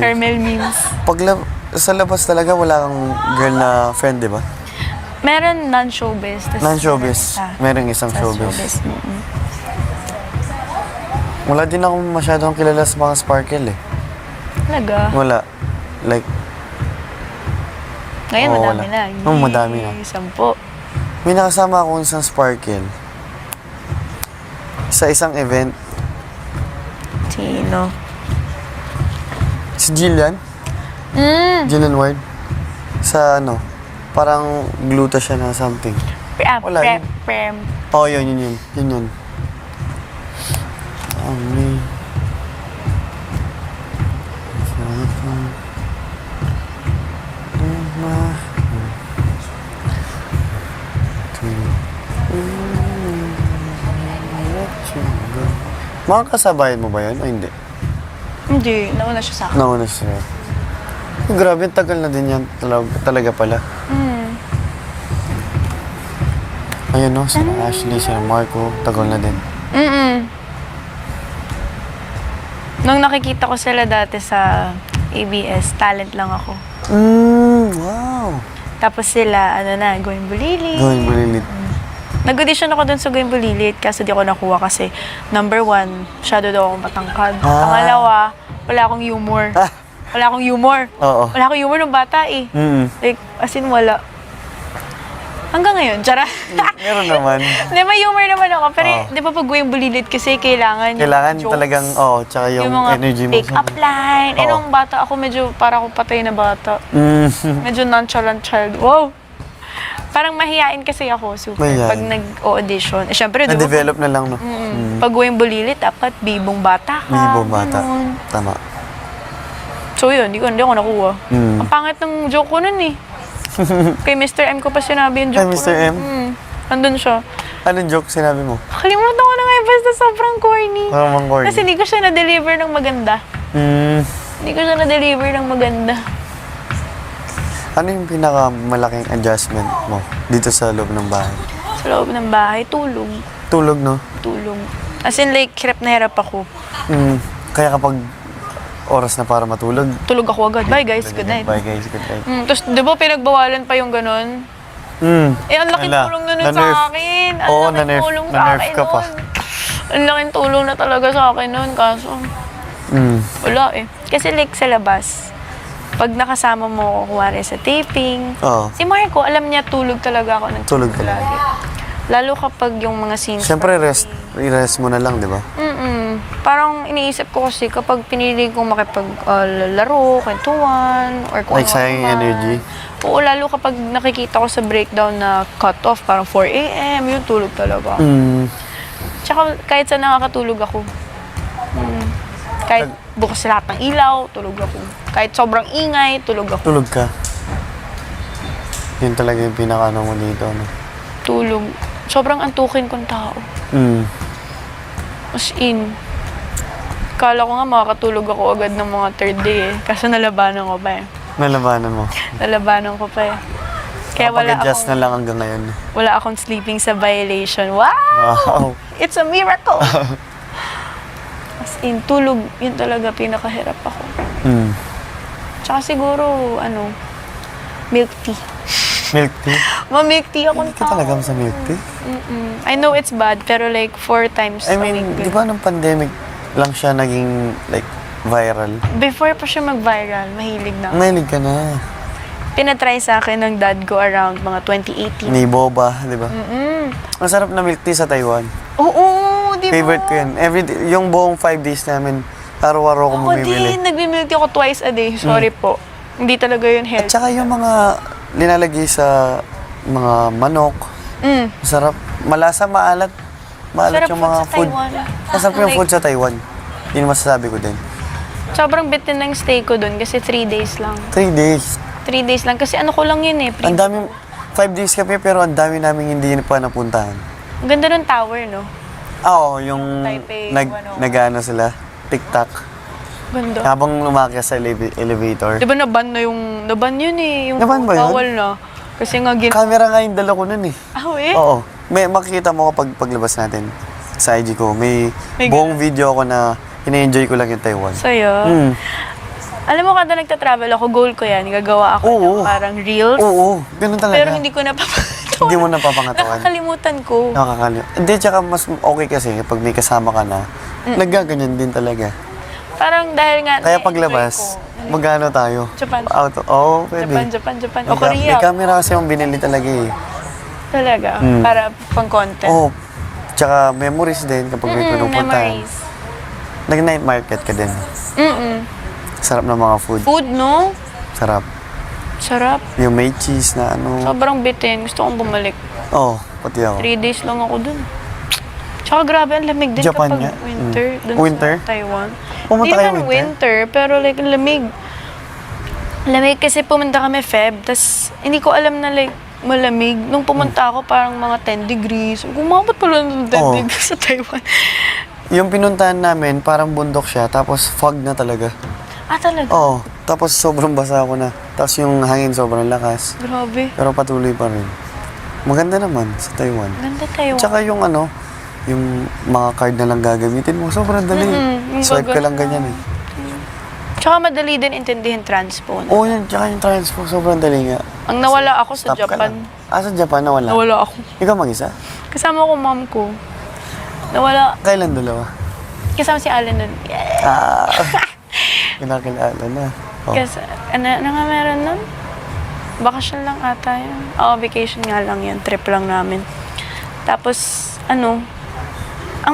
Carmel memes. Sa labas talaga, wala kang girl na friend, di ba? Meron non-showbiz. Non-showbiz. Merong isang showbiz. Wala din ako masyadong kilala sa mga sparkle eh. Talaga? Wala. Like, Ngayon, oo, madami wala. na. Oo, madami na. 10. May nakasama akong isang sparkle. Sa isang event. Sino? Si Jillian. Jillian Ward. Sa ano, parang gluta siya na something. Wala, Prem. Oh, yun. Mga kasabayan mo ba yun o hindi? Hindi, nauna siya sa akin. Nauna siya. Grabe, tagal na din yan talaga pala. Ayun no, sila Ashley, sila Marco, tagal na din. Nung nakikita ko sila dati sa ABS, talent lang ako. Wow! Tapos sila, Going Bulilit. Going Bulilit. Nag-audition ako dun sa Going Bulilit, kaso di ako nakuha kasi number 1, masyado daw akong matangkad. Pangalawa, wala akong humor. Wala akong humor. Oo. Wala akong humor ng bata eh. Like, as in wala. Hanggang ngayon, tsara. Meron naman. Hindi, may humor naman ako. Pero di ba pag Going Bulilit kasi kailangan jokes, talagang, tsaka yung mga energy mo. pick-up line. Eh, nung bata ako, medyo para akong patay na bata. Medyo nonchalant child. Wow! Parang mahihain kasi ako, super. Mahihain. Pag nag-audition. Eh, syempre, di ba? Na-develop na lang, no? Pag Going Bulilit, dapat bibong bata ka. Bibong bata. Ganun. Tama. So yun, hindi ako nakuha. Ang pangit ng joke ko nun eh. Kay Mr. M ko pa sinabi yung joke Kay ko. Mr. M? Andun siya. Anong joke sinabi mo? Kalimutan ko na nga basta sobrang corny. Parang mang-corny. Kasi hindi ko siya na-deliver ng maganda. Hindi ko siya na-deliver ng maganda. Ano yung pinakamalaking adjustment mo dito sa loob ng bahay? Sa loob ng bahay, tulog. Tulog, no? Tulog. As in like, hirap na hirap ako. Kaya kapag oras na para matulog, Tulog ako agad. Bye guys, good night. Bye guys, good night. Tapos, di ba pinagbawalan pa yung ganun? Eh, ang laking tulong na nun sa akin. Oo, Ang laking tulong sa na-nerf akin ka pa. nun. Ang laking tulong na talaga sa akin nun. Kaso, wala eh. Kasi like sa labas, pag nakasama mo ako, kuwari sa taping, si Marco, alam niya tulog talaga ako. Tulog ka lagi. Lalo kapag yung mga scenes. Siyempre, i-rest mo na lang, di ba? Parang iniisip ko kasi kapag pinili kong makipaglaro, kwentuhan, or kung Like sayang energy. Oo, lalo kapag nakikita ko sa breakdown na cut-off, parang 4 a.m., yun tulog talaga. Tsaka kahit saan nakakatulog ako. Kahit bukas lahat ng ilaw, tulog ako. Kahit sobrang ingay, tulog ako. Tulog ka. Yun talaga yung pinaka-ano mo dito, no? Tulog. Sobrang antukin kong tao. As in, kala ko nga makakatulog ako agad ng mga third day eh. Kaso nalabanan ko pa eh. Nalabanan mo. Nalabanan ko pa eh. Kaya Kapag-adjust na lang hanggang ngayon. wala akong sleeping sa violation. Wow! Wow! It's a miracle! As in, tulog, yun talaga pinakahirap ako. Tsaka siguro, milk tea. Milk tea? Ma-milk tea akong Hindi ka talaga sa milk tea? I know it's bad, pero like 4 times I a mean, week. di ba nung pandemic lang siya naging like viral? Before pa siya mag-viral, mahilig na ako. Mahilig ka na. Pinatry sa akin ng dad ko around mga 2018. Ni boba, di ba? Masarap na milk tea sa Taiwan. Oo, di ba? Favorite ko yun. Yung buong 5 days namin, araw-araw ko Ako bumibili. din, nagbi-milk tea ako twice a day. Sorry po. Hindi talaga yun At healthy. saka yung mga linalagay sa mga manok, masarap. Malasa, maalat. Maalat Sarap yung food mga sa food. Taiwan. Masarap yung food sa Taiwan. Yun masasabi ko din. Sobrang bitin ng stay ko dun kasi 3 days lang. 3 days. 3 days lang kasi ano ko lang yun eh. Ang dami, 5 days kami pero ang dami namin hindi pa napuntahan. Ang ganda ng tower, no? Oo, yung Taipei, nag-ano sila, TikTok. Ganda. Habang lumakyas sa elevator. Di ba naban yun eh. Yung Naban ba yun? bawal na. Kasi nga Camera nga yung dala ko nun eh. eh? Oo. May makikita mo kapag paglabas natin sa IG ko. May May buong video ako na ina-enjoy ko lang yung Taiwan. Saya. Alam mo, kada nagta-travel ako, goal ko yan. Gagawa ako Oo. ng parang reels. Oo, ganun talaga. Pero hindi ko napapagawa. Hindi mo napapangatawan. Nakakalimutan ko. Nakakalimutan. Hindi, tsaka mas okay kasi pag may kasama ka na, naggaganyan din talaga. Parang dahil nga... Kaya na-enjoy paglabas, ko. magano tayo? Japan. Pwede. Japan. O Korea. May camera kasi yung binili talaga eh. Talaga. Para pang content. Oo. Tsaka memories din kapag may pinupuntahan. Memories. Nag-night market ka din. Sarap ng mga food. Food, no? Sarap. Sarap. Yung may cheese na ano. Sobrang bitin. Gusto kong bumalik. Pati ako. 3 days lang ako dun. Tsaka grabe, ang lamig din Japan kapag nga. winter. Dun Winter? sa Taiwan. Pumunta Hindi kayo naman winter? winter, pero like, ang lamig. Lamig kasi pumunta kami Feb, tas hindi ko alam na like, malamig. Nung pumunta ako, parang mga 10 degrees. Kumabot pala ng 10 Oo. degrees sa Taiwan. Yung pinuntahan namin, parang bundok siya, tapos fog na talaga. Talaga? Oo. Tapos sobrang basa ako na. Tapos yung hangin sobrang lakas. Grabe. Pero patuloy pa rin. Maganda naman sa Taiwan. Ganda Taiwan. Tsaka yung yung mga card na lang gagamitin mo, sobrang dali. yung Swipe ka gagawin. lang ganyan eh. Tsaka madali din intindihin transpo. No? Oo yan, tsaka yung transpo, sobrang dali nga. Ang nawala ako sa Stop ka Japan. lang. Sa Japan nawala? Nawala ako. Ikaw mag-isa? Kasama ko mom ko. Nawala. Kailan dalawa? Kasama si Alan nun. Yeah. Kinakilala na. Oh. Kasi, ano nga meron nun? Bakasyon lang ata yun. Vacation nga lang yun. Trip lang namin. Tapos, ang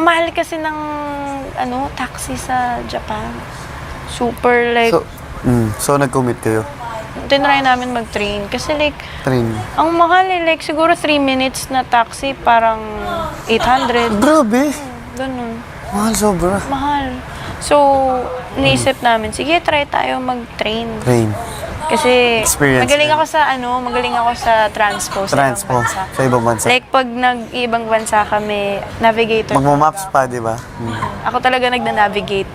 mahal kasi ng, taxi sa Japan. Super, like, So nag-commit kayo? tinry namin mag-train. Kasi, like, Train. ang mahal like, siguro 3 minutes na taxi, parang 800. Grabe! Ganun. Mahal sobra. Mahal. So, naisip namin, sige, try tayo mag-train. Train. Kasi Experience magaling din. ako sa transpo sa ibang Transpo. bansa. Sa ibang bansa. Like pag nag-ibang bansa kami, navigator. Magmamaps pa, di ba? Ako talaga nagna-navigate.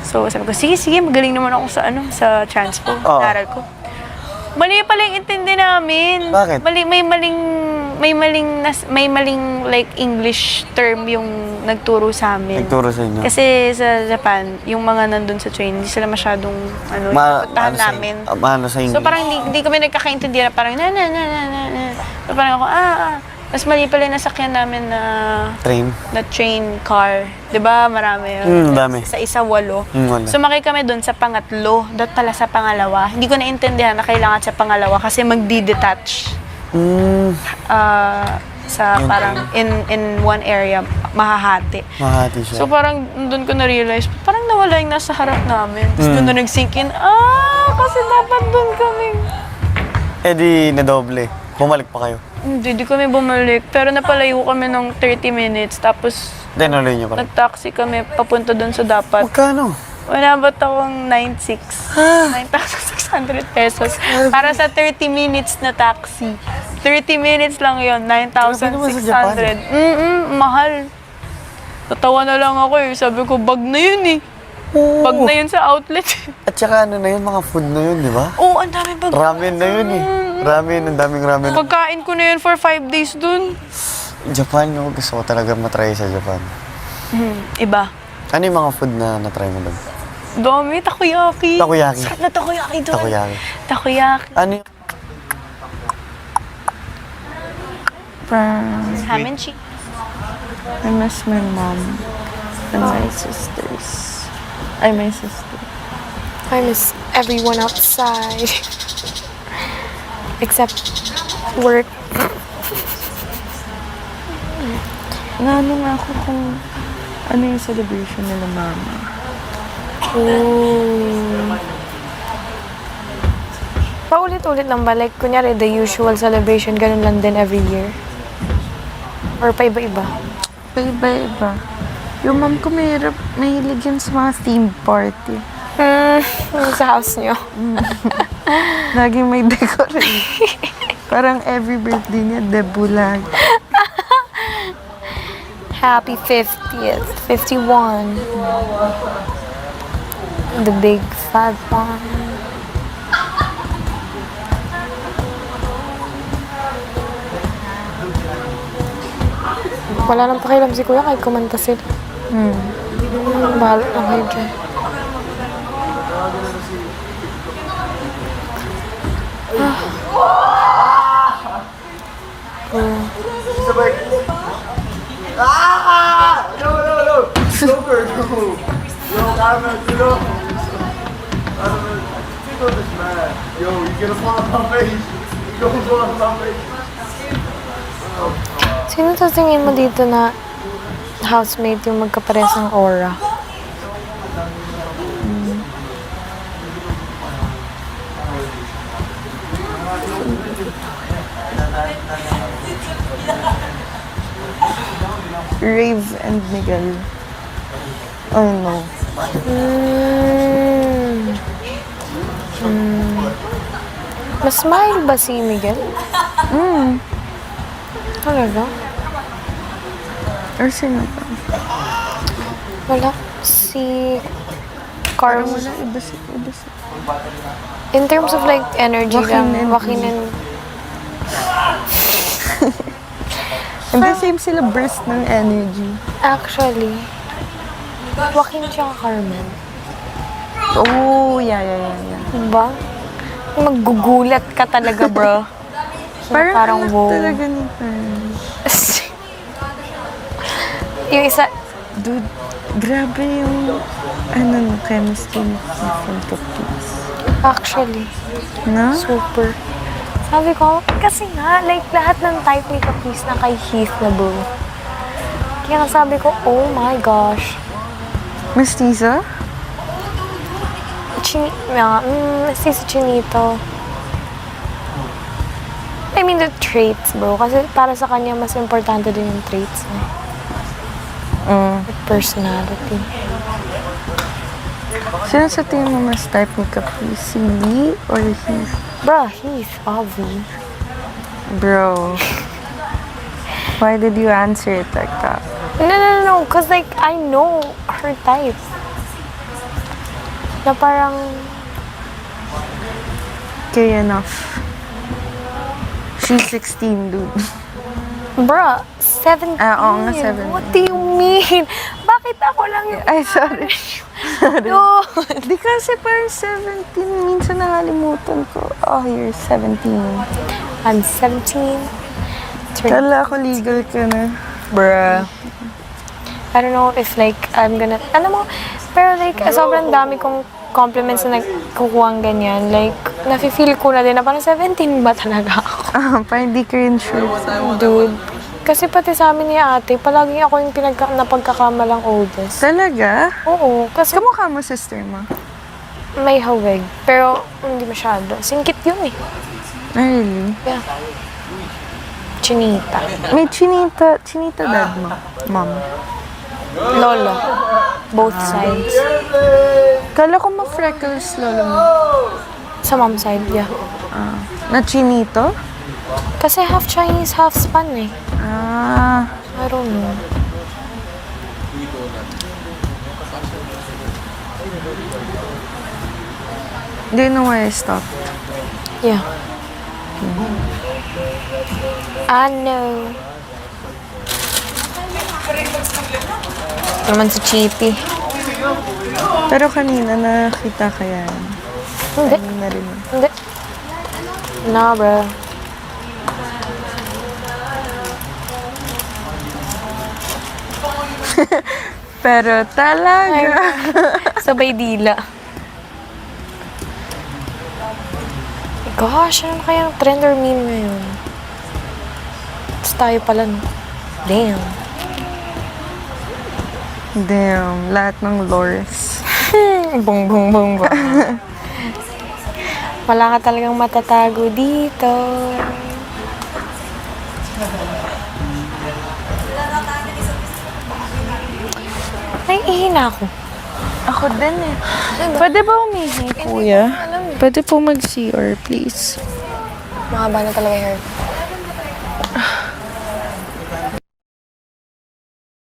So sabi ko, sige, magaling naman ako sa transpo. Oo. Naral ko. Mali pala yung intindi namin. Bakit? May maling like English term yung nagturo sa amin. Nagturo sa inyo. Kasi sa Japan, yung mga nandun sa train, hindi sila masyadong puntahan namin. Sa English. So parang hindi kami nagkakaintindihan, parang na. So parang ako, mas mali pala yung nasakyan namin na train car. 'Di ba? Marami yun. Dami. Sa isa 8. Wala. Sumakay kami doon sa pangatlo. Doon pala sa pangalawa. Hindi ko naintindihan na kailangan sa pangalawa kasi magdi-detach. Sa parang in one area, mahahati. Mahati siya. So parang doon ko na-realize, parang nawala yung nasa harap namin. Tapos doon na nag-sink in, kasi dapat doon kami. Di nadoble. Bumalik pa kayo. Hindi kami bumalik. Pero napalayo kami ng 30 minutes. Tapos Tinuloy niyo pa rin. nag-taxi kami papunta doon sa dapat. Magkano? Inabot akong 9,600 pesos. Para sa 30 minutes na taxi. 30 minutes lang yon, Grabe naman sa Japan. 9,600. Mahal. Natawa na lang ako eh. Sabi ko, bag na yun eh. Oo. Bag na yun sa outlet. At saka na yun, mga food na yun, di ba? Oo, ang dami bag. Ramen na yun eh. Ramen, ang daming ramen. Pagkain ko na yun for 5 days dun. Japan, gusto ko talaga matry sa Japan. Iba. Ano yung mga food na natry mo doon? Dami, takoyaki. Takoyaki. Sarap na takoyaki doon. Takoyaki. Takoyaki. Ano yung... Ham and cheese. I miss my mom and my sisters. My sister. I miss everyone outside. Except work. Naano nga ako kung ano yung celebration nila mama. Paulit-ulit lang ba? Like, kunyari, the usual celebration, ganun lang din every year? Or pa iba-iba? Iba-iba. Yung mom ko mahilig yun sa mga theme party. Sa house nyo. Laging may decoration. Parang every birthday niya, debulag. Happy 50th, 51. The big fat one. Wala nang pakialam si Kuya kahit kumanta sila. Bahala na kayo dyan. Ahmed, you know. Ahmed, think of this man. Yo, you get a fall on my face. You go on my face. Sino sa tingin mo dito na housemate yung magkapares ng aura? Rave and Miguel. Oh no. Mas smile ba si Miguel? Talaga? Or sino pa? Wala. Si Carl. Wala, iba si. In terms of like energy Joaquin lang, and Joaquin and And the same sila burst ng energy. actually, Joaquin tsaka Carmen. Oh, yeah. Diba? Maggugulat ka talaga, bro. Parang anak wow. talaga ni Carl. Yung isa, Dude, grabe yung chemistry ni Keith and Caprice. actually, No? super. Sabi ko, kasi nga, like, lahat ng type ni Caprice na kay Heath na bro. Kaya nga sabi ko, oh my gosh. Mestiza? Si Chinito. I mean, the traits, bro. Kasi para sa kanya, mas importante din yung traits niya. Like, personality. Sino sa tingin mo mas type ni Caprice? Si Lee or Heath? Bro, Heath, obvi. Bro. Why did you answer it like that? No. Cause like, I know her type. Na parang, Okay, enough. She's 16, dude. bruh, 17. Oo nga, 17. What do you mean? Bakit ako lang yung... Ay, sorry. No. Di kasi parang 17. Minsan nakalimutan ko. Oh, you're 17. I'm 17. Kala ko legal ka na. Bruh. I don't know if like, I'm gonna... Alam mo, pero like, sobrang dami kong compliments na nagkukuhang ganyan. Like, nafe-feel ko na din na parang 17 ba talaga ako? Parang di ka rin sure. Dude. Kasi pati sa amin ni ate, palaging ako yung napagkakamalang oldest. Talaga? Oo. Kasi Kamukha mo sister mo? may hawig. Pero hindi masyado. Singkit yun eh. Ay, really? Yeah. Chinita. May chinita dad mo. Mom. Lolo. Both sides. Kala ko ma-freckles lolo mo. Sa mom side, yeah. Na chinito? Kasi half Chinese, half Span eh. Ah. I don't know. Do you know why I stopped? Yeah. I know. Ito naman si Chippy. Pero kanina nakita ka yan. Hindi. Kanina rin. Hindi. Nah, bro. Pero talaga. Sabay dila. Gosh, ano kayang trend or meme ngayon? Tapos tayo pala, no? Damn. Damn, lahat ng lores. Bong, bong, bong, bong. Wala ka talagang matatago dito. Naiihina ako. Ako din eh. Pwede ba umihi, kuya? Pwede po mag-CR, please. Mahaba na talaga yung hair.